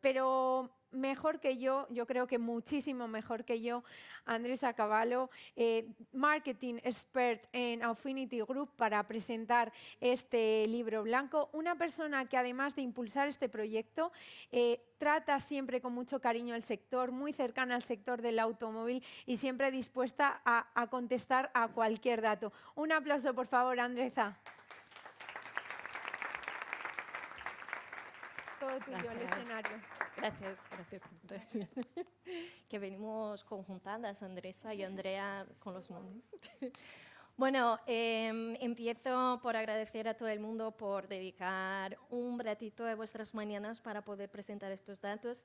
pero mejor que yo creo que muchísimo mejor que yo, Andresa Cavallo, marketing expert en Affinity Group, para presentar este libro blanco. Una persona que, además de impulsar este proyecto, trata siempre con mucho cariño al sector, muy cercana al sector del automóvil y siempre dispuesta a contestar a cualquier dato. Un aplauso, por favor, Andresa. Todo tuyo, el escenario. Gracias. Que venimos conjuntadas, Andresa y Andrea, con los nombres. Bueno, empiezo por agradecer a todo el mundo por dedicar un ratito de vuestras mañanas para poder presentar estos datos.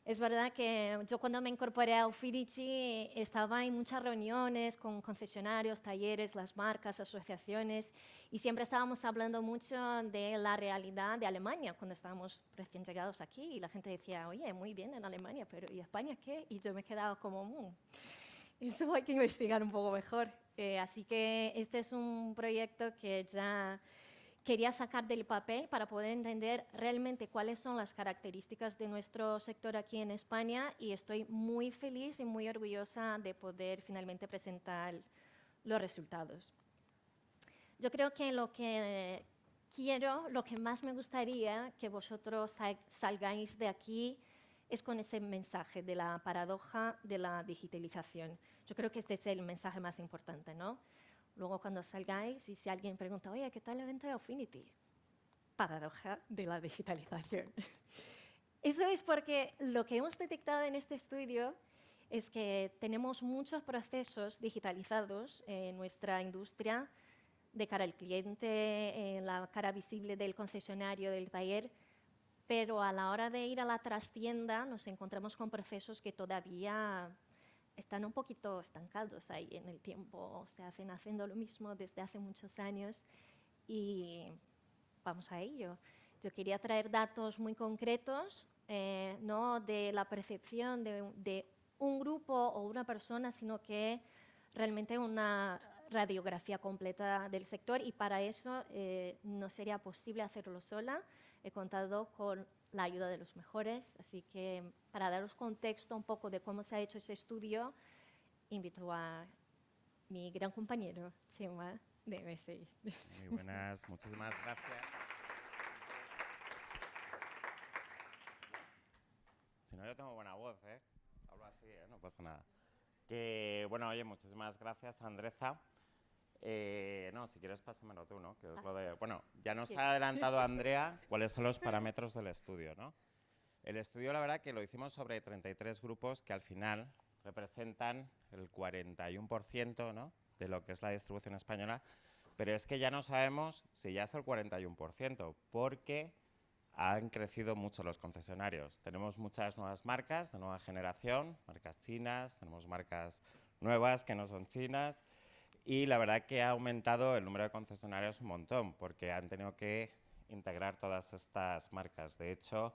Es verdad que yo, cuando me incorporé a Affinity, estaba en muchas reuniones con concesionarios, talleres, las marcas, asociaciones, y siempre estábamos hablando mucho de la realidad de Alemania cuando estábamos recién llegados aquí, y la gente decía, oye, muy bien en Alemania, pero ¿y España qué? Y yo me quedaba como, eso hay que investigar un poco mejor. Así que este es un proyecto que ya quería sacar del papel para poder entender realmente cuáles son las características de nuestro sector aquí en España, y estoy muy feliz y muy orgullosa de poder finalmente presentar los resultados. Yo creo que lo que quiero, lo que más me gustaría que vosotros salgáis de aquí es con ese mensaje de la paradoja de la digitalización. Yo creo que este es el mensaje más importante, ¿no? Luego, cuando salgáis y si alguien pregunta, oye, ¿qué tal la venta de Affinity? Paradoja de la digitalización. Eso es porque lo que hemos detectado en este estudio es que tenemos muchos procesos digitalizados en nuestra industria de cara al cliente, en la cara visible del concesionario, del taller, pero a la hora de ir a la trastienda nos encontramos con procesos que todavía están un poquito estancados ahí en el tiempo, se hacen haciendo lo mismo desde hace muchos años, y vamos a ello. Yo quería traer datos muy concretos, no de la percepción de un grupo o una persona, sino que realmente una radiografía completa del sector, y para eso no sería posible hacerlo sola. He contado con la ayuda de los mejores, así que para daros contexto un poco de cómo se ha hecho ese estudio, invito a mi gran compañero, Chema, de MSI. Muy buenas, muchísimas gracias. Si no, yo tengo buena voz, ¿eh? Hablo así, no pasa nada. Que, bueno, oye, muchísimas gracias, Andresa. No, si quieres, pásamelo tú, ¿no? Que es lo de, bueno, ya nos ha adelantado Andrea cuáles son los parámetros del estudio, ¿no? El estudio, la verdad, que lo hicimos sobre 33 grupos que al final representan el 41%, ¿no?, de lo que es la distribución española, pero es que ya no sabemos si ya es el 41%, porque han crecido mucho los concesionarios. Tenemos muchas nuevas marcas de nueva generación, marcas chinas, tenemos marcas nuevas que no son chinas, y la verdad que ha aumentado el número de concesionarios un montón, porque han tenido que integrar todas estas marcas. De hecho,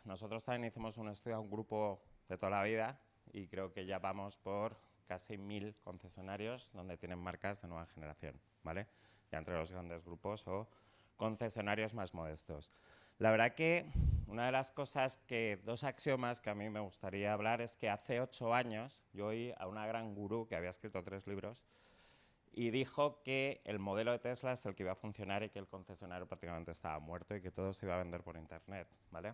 nosotros también hicimos un estudio a un grupo de toda la vida y creo que ya vamos por casi 1000 concesionarios donde tienen marcas de nueva generación, ¿vale? Ya entre los grandes grupos o concesionarios más modestos. La verdad que una de las cosas dos axiomas que a mí me gustaría hablar es que hace 8 años yo oí a una gran gurú que había escrito 3 libros y dijo que el modelo de Tesla es el que iba a funcionar y que el concesionario prácticamente estaba muerto y que todo se iba a vender por internet, ¿vale?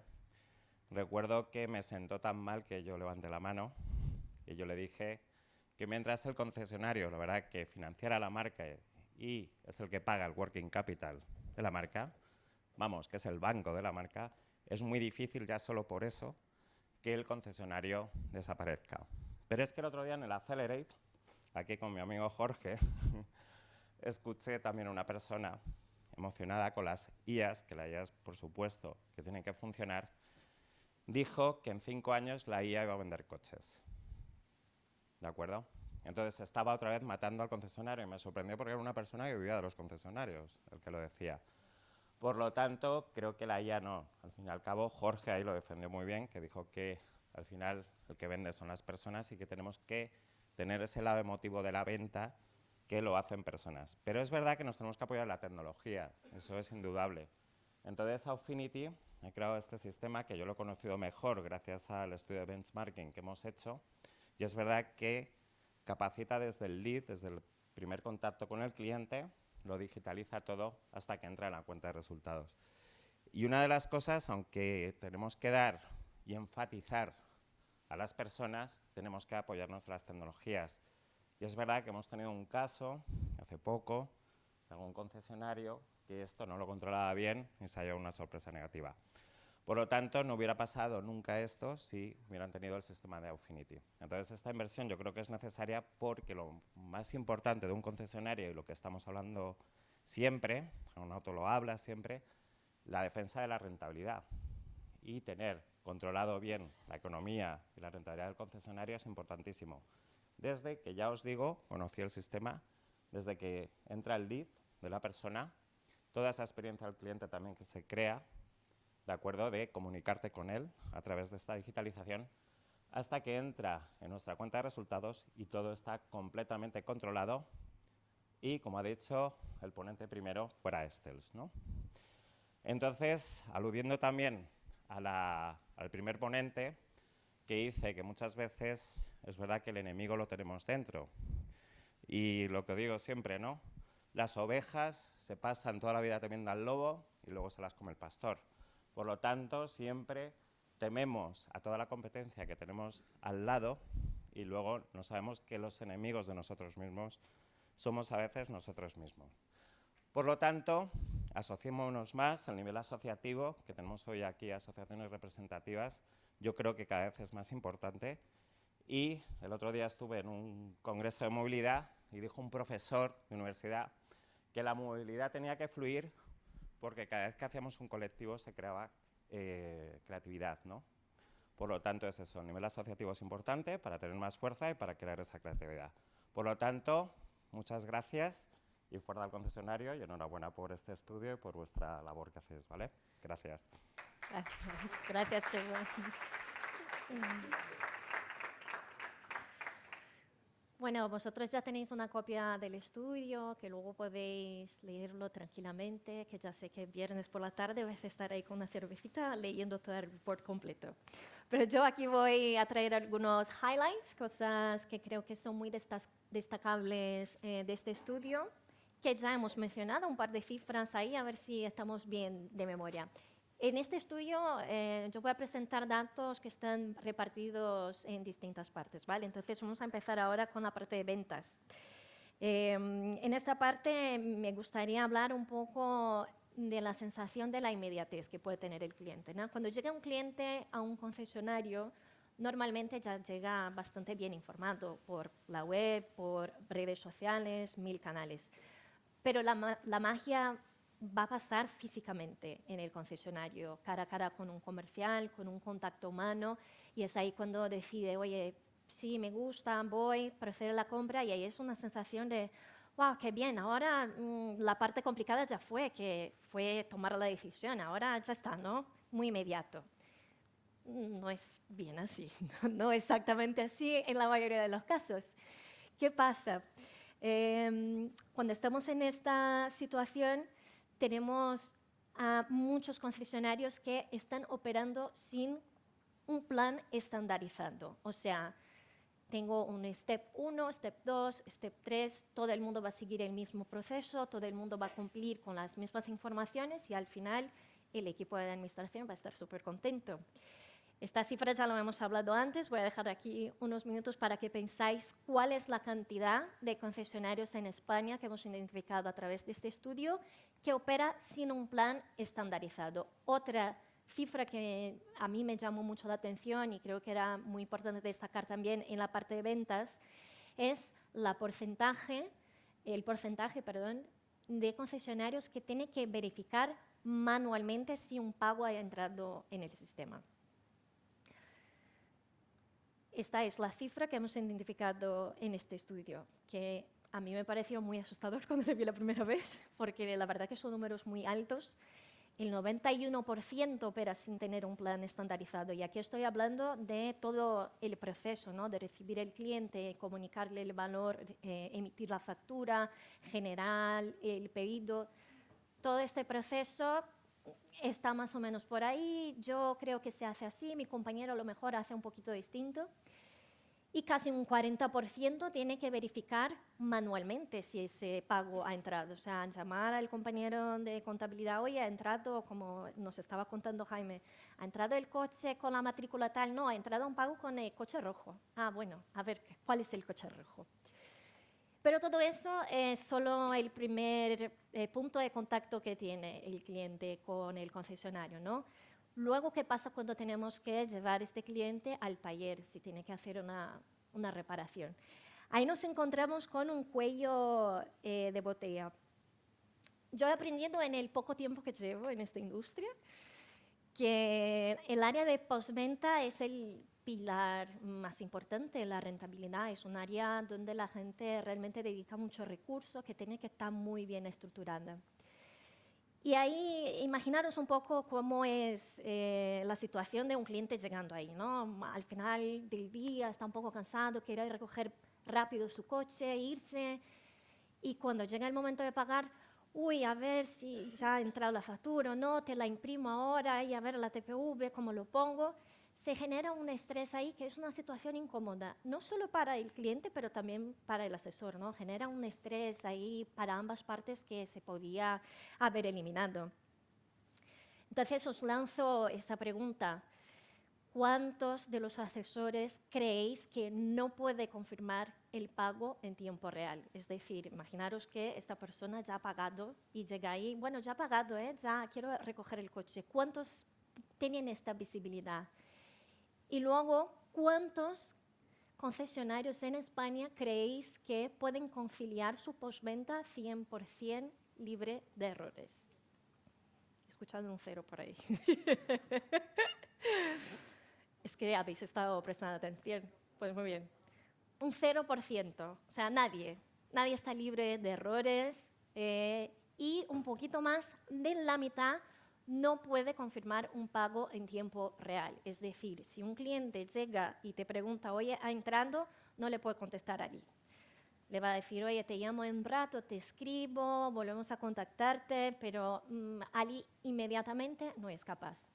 Recuerdo que me sentó tan mal que yo levanté la mano y yo le dije que mientras el concesionario, la verdad, que financiara la marca y es el que paga el working capital de la marca, vamos, que es el banco de la marca, es muy difícil ya solo por eso que el concesionario desaparezca. Pero es que el otro día en el Accelerate, aquí con mi amigo Jorge, escuché también a una persona emocionada con las IAs, que las IAs, por supuesto, que tienen que funcionar, dijo que en 5 años la IA iba a vender coches. ¿De acuerdo? Entonces estaba otra vez matando al concesionario y me sorprendió porque era una persona que vivía de los concesionarios, el que lo decía. Por lo tanto, creo que la IA no. Al fin y al cabo, Jorge ahí lo defendió muy bien, que dijo que al final el que vende son las personas y que tenemos que tener ese lado emotivo de la venta que lo hacen personas. Pero es verdad que nos tenemos que apoyar en la tecnología, eso es indudable. Entonces, Affinity he creado este sistema que yo lo he conocido mejor gracias al estudio de benchmarking que hemos hecho. Y es verdad que capacita desde el lead, desde el primer contacto con el cliente, lo digitaliza todo hasta que entra en la cuenta de resultados. Y una de las cosas, aunque tenemos que dar y enfatizar a las personas, tenemos que apoyarnos en las tecnologías. Y es verdad que hemos tenido un caso hace poco de algún concesionario que esto no lo controlaba bien y se ha llevado una sorpresa negativa. Por lo tanto, no hubiera pasado nunca esto si hubieran tenido el sistema de Aufinity. Entonces, esta inversión yo creo que es necesaria porque lo más importante de un concesionario y lo que estamos hablando siempre, un auto lo habla siempre, la defensa de la rentabilidad. Y tener controlado bien la economía y la rentabilidad del concesionario es importantísimo. Desde que, ya os digo, conocí el sistema, desde que entra el lead de la persona, toda esa experiencia del cliente también que se crea, ¿de acuerdo?, de comunicarte con él a través de esta digitalización, hasta que entra en nuestra cuenta de resultados y todo está completamente controlado y, como ha dicho el ponente primero, fuera Estels, ¿no? Entonces, aludiendo también al primer ponente, que dice que muchas veces es verdad que el enemigo lo tenemos dentro. Y lo que digo siempre, ¿no? Las ovejas se pasan toda la vida temiendo al lobo y luego se las come el pastor. Por lo tanto, siempre tememos a toda la competencia que tenemos al lado y luego no sabemos que los enemigos de nosotros mismos somos a veces nosotros mismos. Por lo tanto, asociémonos más al nivel asociativo, que tenemos hoy aquí asociaciones representativas, yo creo que cada vez es más importante. Y el otro día estuve en un congreso de movilidad y dijo un profesor de universidad que la movilidad tenía que fluir porque cada vez que hacíamos un colectivo se creaba creatividad, ¿no? Por lo tanto, es eso, el nivel asociativo es importante para tener más fuerza y para crear esa creatividad. Por lo tanto, muchas gracias y fuera del concesionario y enhorabuena por este estudio y por vuestra labor que hacéis, ¿vale? Gracias. Gracias, Chema. Bueno, vosotros ya tenéis una copia del estudio, que luego podéis leerlo tranquilamente, que ya sé que viernes por la tarde vais a estar ahí con una cervecita leyendo todo el report completo. Pero yo aquí voy a traer algunos highlights, cosas que creo que son muy destacables de este estudio, que ya hemos mencionado, un par de cifras ahí, a ver si estamos bien de memoria. En este estudio yo voy a presentar datos que están repartidos en distintas partes, ¿vale? Entonces vamos a empezar ahora con la parte de ventas. En esta parte me gustaría hablar un poco de la sensación de la inmediatez que puede tener el cliente, ¿no? Cuando llega un cliente a un concesionario, normalmente ya llega bastante bien informado por la web, por redes sociales, 1000 canales. Pero la magia va a pasar físicamente en el concesionario, cara a cara con un comercial, con un contacto humano, y es ahí cuando decide, oye, sí, me gusta, voy, procedo a la compra, y ahí es una sensación de, wow, qué bien, ahora la parte complicada ya fue, que fue tomar la decisión, ahora ya está, ¿no? Muy inmediato. No es bien así, no exactamente así en la mayoría de los casos. ¿Qué pasa? Cuando estamos en esta situación, tenemos a muchos concesionarios que están operando sin un plan estandarizado. O sea, tengo un Step 1, Step 2, Step 3, todo el mundo va a seguir el mismo proceso, todo el mundo va a cumplir con las mismas informaciones y al final el equipo de administración va a estar súper contento. Estas cifras ya lo hemos hablado antes, voy a dejar aquí unos minutos para que pensáis cuál es la cantidad de concesionarios en España que hemos identificado a través de este estudio que opera sin un plan estandarizado. Otra cifra que a mí me llamó mucho la atención y creo que era muy importante destacar también en la parte de ventas es el porcentaje de concesionarios que tiene que verificar manualmente si un pago ha entrado en el sistema. Esta es la cifra que hemos identificado en este estudio, que a mí me pareció muy asustador cuando se vio la primera vez, porque la verdad que son números muy altos. El 91% opera sin tener un plan estandarizado. Y aquí estoy hablando de todo el proceso, ¿no? De recibir el cliente, comunicarle el valor, emitir la factura, generar el pedido. Todo este proceso está más o menos por ahí, yo creo que se hace así, mi compañero a lo mejor hace un poquito distinto. Y casi un 40% tiene que verificar manualmente si ese pago ha entrado. O sea, llamar al compañero de contabilidad, oye, ha entrado, como nos estaba contando Jaime, ha entrado el coche con la matrícula tal, no, ha entrado un pago con el coche rojo. Ah, bueno, a ver, ¿cuál es el coche rojo? Pero todo eso es solo el primer punto de contacto que tiene el cliente con el concesionario, ¿no? Luego, ¿qué pasa cuando tenemos que llevar este cliente al taller, si tiene que hacer una reparación? Ahí nos encontramos con un cuello de botella. Yo he aprendido en el poco tiempo que llevo en esta industria que el área de postventa es el pilar más importante, la rentabilidad. Es un área donde la gente realmente dedica mucho recursos, que tiene que estar muy bien estructurada. Y ahí, imaginaros un poco cómo es la situación de un cliente llegando ahí, ¿no? Al final del día está un poco cansado, quiere recoger rápido su coche, irse, y cuando llega el momento de pagar, uy, a ver si ya ha entrado la factura o no, te la imprimo ahora, y a ver la TPV, cómo lo pongo. Se genera un estrés ahí que es una situación incómoda, no solo para el cliente, pero también para el asesor, ¿no? Genera un estrés ahí para ambas partes que se podía haber eliminado. Entonces os lanzo esta pregunta. ¿Cuántos de los asesores creéis que no puede confirmar el pago en tiempo real? Es decir, imaginaros que esta persona ya ha pagado y llega ahí, bueno, ya ha pagado, ya quiero recoger el coche. ¿Cuántos tienen esta visibilidad? Y luego, ¿cuántos concesionarios en España creéis que pueden conciliar su postventa 100% libre de errores? He escuchado un cero por ahí. Es que habéis estado prestando atención. Pues muy bien. Un 0%. O sea, nadie está libre de errores y un poquito más de la mitad no puede confirmar un pago en tiempo real. Es decir, si un cliente llega y te pregunta, oye, ¿ha entrado? No le puede contestar allí. Le va a decir, oye, te llamo en un rato, te escribo, volvemos a contactarte, pero allí inmediatamente no es capaz.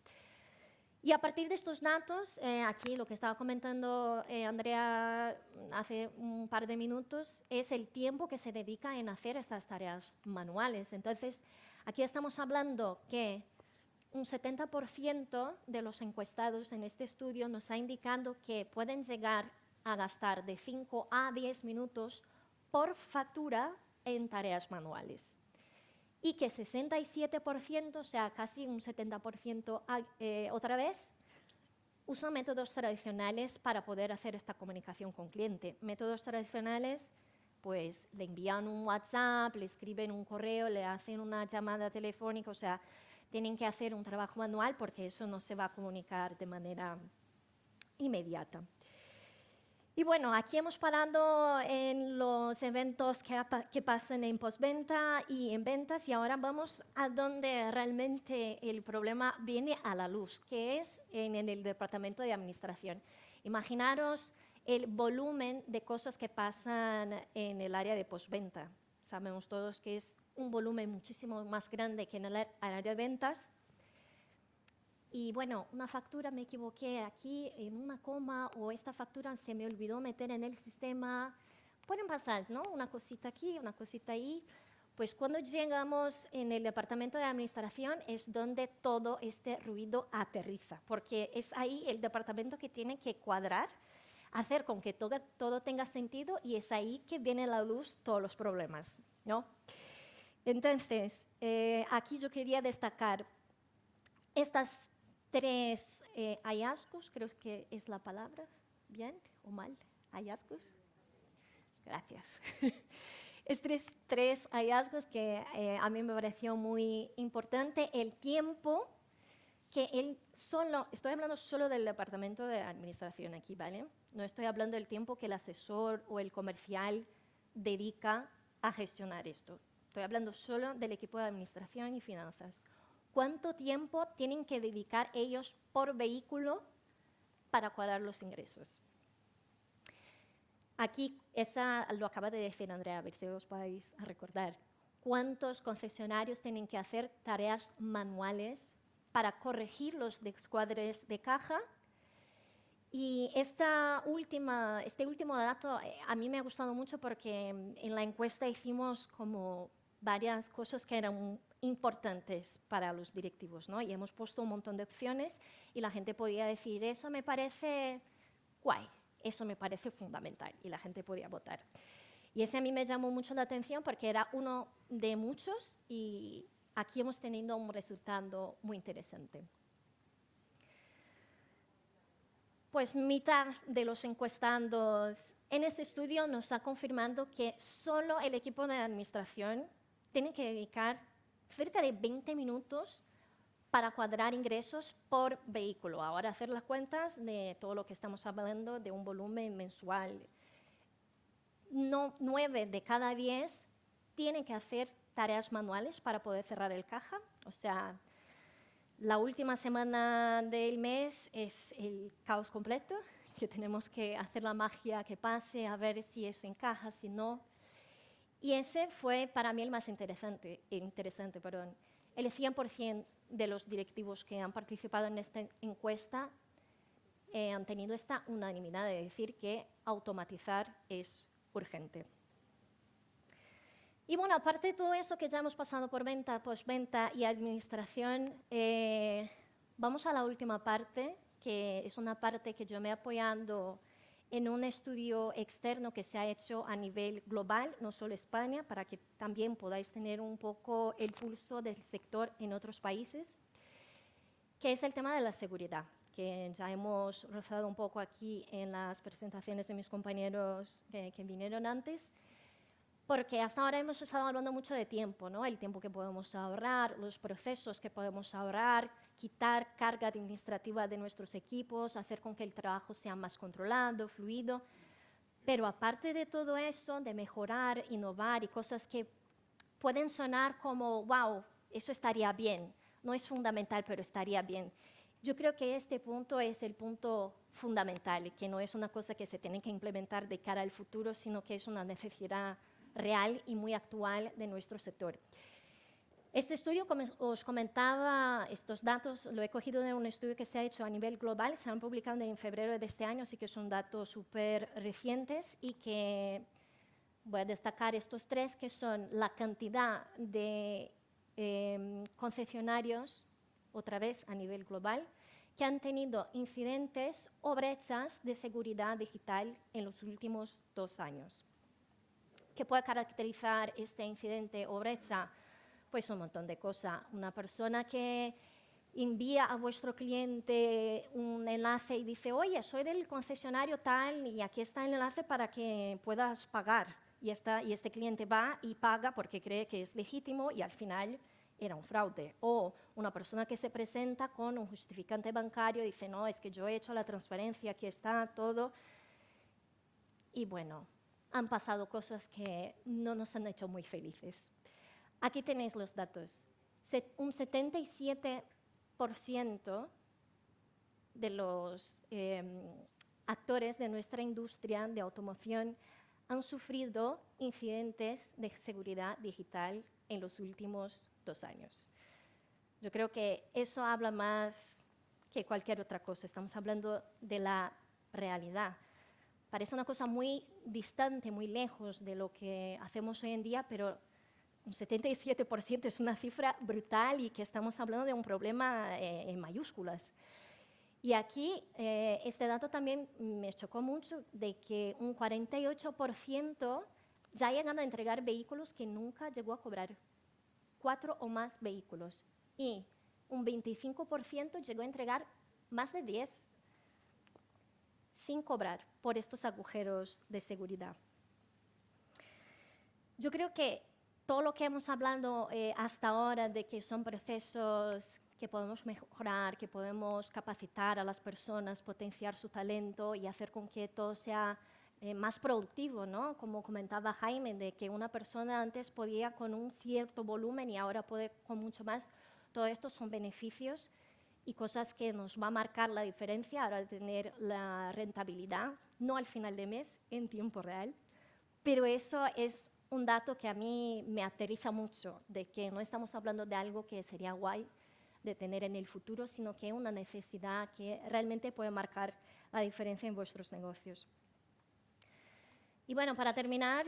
Y a partir de estos datos, aquí lo que estaba comentando Andrea hace un par de minutos, es el tiempo que se dedica en hacer estas tareas manuales. Entonces, aquí estamos hablando que un 70% de los encuestados en este estudio nos ha indicado que pueden llegar a gastar de 5 a 10 minutos por factura en tareas manuales. Y que 67%, o sea, casi un 70% otra vez, usan métodos tradicionales para poder hacer esta comunicación con cliente. Métodos tradicionales, pues le envían un WhatsApp, le escriben un correo, le hacen una llamada telefónica, o sea, tienen que hacer un trabajo manual porque eso no se va a comunicar de manera inmediata. Y bueno, aquí hemos parado en los eventos que pasan en postventa y en ventas, y ahora vamos a donde realmente el problema viene a la luz, que es en el departamento de administración. Imaginaros el volumen de cosas que pasan en el área de postventa. Sabemos todos que es un volumen muchísimo más grande que en el área de ventas. Y bueno, una factura me equivoqué aquí en una coma, o esta factura se me olvidó meter en el sistema. Pueden pasar, ¿no? Una cosita aquí, una cosita ahí. Pues cuando llegamos en el departamento de administración es donde todo este ruido aterriza, porque es ahí el departamento que tiene que cuadrar, hacer con que todo tenga sentido, y es ahí que viene a la luz todos los problemas, ¿no? Entonces, aquí yo quería destacar estas 3 hallazgos, creo que es la palabra, ¿bien o mal? ¿Hallazgos? Gracias. Estos 3 hallazgos que a mí me pareció muy importante. El tiempo que estoy hablando solo del departamento de administración aquí, ¿vale? No estoy hablando del tiempo que el asesor o el comercial dedica a gestionar esto. Estoy hablando solo del equipo de administración y finanzas. ¿Cuánto tiempo tienen que dedicar ellos por vehículo para cuadrar los ingresos? Aquí, esa lo acaba de decir Andrea, a ver si os podéis recordar. cuántos concesionarios tienen que hacer tareas manuales para corregir los descuadres de caja. Y este último dato a mí me ha gustado mucho porque en la encuesta hicimos como varias cosas que eran importantes para los directivos, ¿no? Y hemos puesto un montón de opciones y la gente podía decir, eso me parece guay, eso me parece fundamental, y la gente podía votar. Y ese a mí me llamó mucho la atención porque era uno de muchos y aquí hemos tenido un resultado muy interesante. Pues mitad de los encuestados en este estudio nos está confirmando que solo el equipo de administración tiene que dedicar cerca de 20 minutos para cuadrar ingresos por vehículo. Ahora hacer las cuentas de todo lo que estamos hablando de un volumen mensual. 9 de cada 10 tienen que hacer tareas manuales para poder cerrar el caja. O sea, la última semana del mes es el caos completo, que tenemos que hacer la magia que pase, a ver si eso encaja, si no. Y ese fue para mí el más interesante. El 100% de los directivos que han participado en esta encuesta han tenido esta unanimidad de decir que automatizar es urgente. Y bueno, aparte de todo eso que ya hemos pasado por venta, postventa y administración, vamos a la última parte, que es una parte que yo me he apoyado en un estudio externo que se ha hecho a nivel global, no solo España, para que también podáis tener un poco el pulso del sector en otros países, que es el tema de la seguridad, que ya hemos rozado un poco aquí en las presentaciones de mis compañeros que vinieron antes, porque hasta ahora hemos estado hablando mucho de tiempo, ¿no? El tiempo que podemos ahorrar, los procesos que podemos ahorrar, quitar carga administrativa de nuestros equipos, hacer con que el trabajo sea más controlado, fluido. Pero aparte de todo eso, de mejorar, innovar y cosas que pueden sonar como, wow, eso estaría bien. No es fundamental, pero estaría bien. Yo creo que este punto es el punto fundamental, que no es una cosa que se tiene que implementar de cara al futuro, sino que es una necesidad real y muy actual de nuestro sector. Este estudio, como os comentaba, estos datos lo he cogido de un estudio que se ha hecho a nivel global, se han publicado en febrero de este año, así que son datos súper recientes y que voy a destacar estos tres, que son la cantidad de concesionarios, otra vez a nivel global, que han tenido incidentes o brechas de seguridad digital en los últimos 2 años. ¿Qué puede caracterizar este incidente o brecha? Pues un montón de cosas. Una persona que envía a vuestro cliente un enlace y dice, oye, soy del concesionario tal y aquí está el enlace para que puedas pagar. Y este cliente va y paga porque cree que es legítimo y al final era un fraude. O una persona que se presenta con un justificante bancario y dice, no, es que yo he hecho la transferencia, aquí está todo. Y bueno, han pasado cosas que no nos han hecho muy felices. Aquí tenéis los datos. Un 77% de los actores de nuestra industria de automoción han sufrido incidentes de seguridad digital en los últimos 2 años. Yo creo que eso habla más que cualquier otra cosa. Estamos hablando de la realidad. Parece una cosa muy distante, muy lejos de lo que hacemos hoy en día, pero un 77% es una cifra brutal y que estamos hablando de un problema en mayúsculas. Y aquí este dato también me chocó mucho, de que un 48% ya llegan a entregar vehículos que nunca llegó a cobrar, 4 o más vehículos. Y un 25% llegó a entregar más de 10 sin cobrar por estos agujeros de seguridad. Yo creo que todo lo que hemos hablado hasta ahora de que son procesos que podemos mejorar, que podemos capacitar a las personas, potenciar su talento y hacer con que todo sea más productivo, ¿no? Como comentaba Jaime, de que una persona antes podía con un cierto volumen y ahora puede con mucho más. Todo esto son beneficios y cosas que nos va a marcar la diferencia ahora de tener la rentabilidad, no al final de mes, en tiempo real, pero eso es un dato que a mí me aterriza mucho, de que no estamos hablando de algo que sería guay de tener en el futuro, sino que es una necesidad que realmente puede marcar la diferencia en vuestros negocios. Y bueno, para terminar,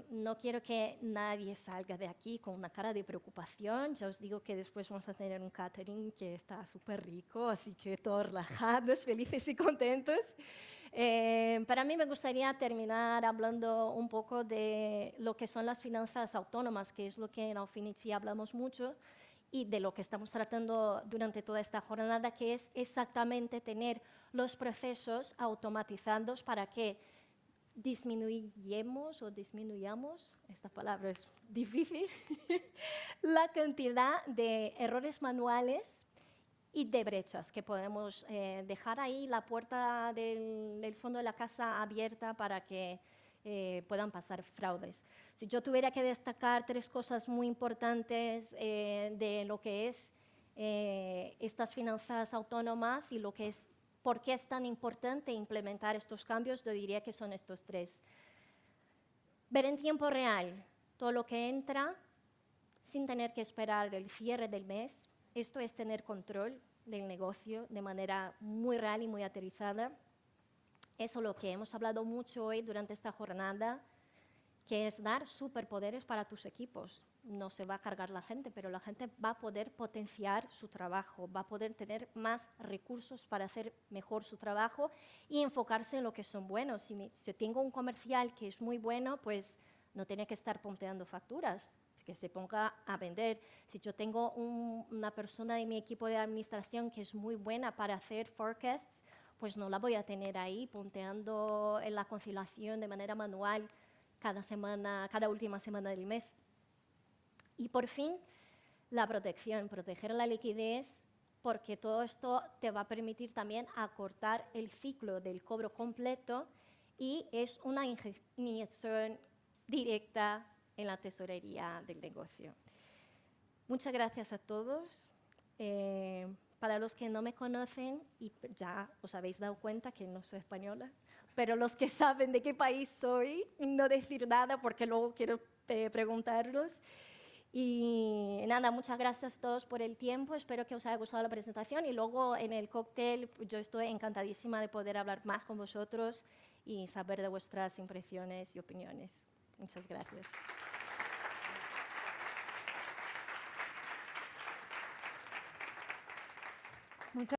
no quiero que nadie salga de aquí con una cara de preocupación. Ya os digo que después vamos a tener un catering que está súper rico, así que todos relajados, felices y contentos. Para mí me gustaría terminar hablando un poco de lo que son las finanzas autónomas, que es lo que en Aufinity hablamos mucho, y de lo que estamos tratando durante toda esta jornada, que es exactamente tener los procesos automatizados para que disminuyamos, esta palabra es difícil, la cantidad de errores manuales y de brechas que podemos dejar ahí la puerta del fondo de la casa abierta para que puedan pasar fraudes. Si yo tuviera que destacar 3 cosas muy importantes de lo que es estas finanzas autónomas y lo que es por qué es tan importante implementar estos cambios, yo diría que son estos 3. Ver en tiempo real todo lo que entra sin tener que esperar el cierre del mes. Esto es tener control del negocio de manera muy real y muy aterrizada. Eso es lo que hemos hablado mucho hoy durante esta jornada, que es dar superpoderes para tus equipos. No se va a cargar la gente, pero la gente va a poder potenciar su trabajo, va a poder tener más recursos para hacer mejor su trabajo y enfocarse en lo que son buenos. Si tengo un comercial que es muy bueno, pues no tiene que estar ponteando facturas, que se ponga a vender. Si yo tengo una persona de mi equipo de administración que es muy buena para hacer forecasts, pues no la voy a tener ahí ponteando en la conciliación de manera manual cada última semana del mes. Y por fin, la protección, proteger la liquidez, porque todo esto te va a permitir también acortar el ciclo del cobro completo y es una inyección directa en la tesorería del negocio. Muchas gracias a todos. Para los que no me conocen, y ya os habéis dado cuenta que no soy española, pero los que saben de qué país soy, no decir nada porque luego quiero preguntarlos. Y nada, muchas gracias a todos por el tiempo, espero que os haya gustado la presentación y luego en el cóctel yo estoy encantadísima de poder hablar más con vosotros y saber de vuestras impresiones y opiniones. Muchas gracias. Muchas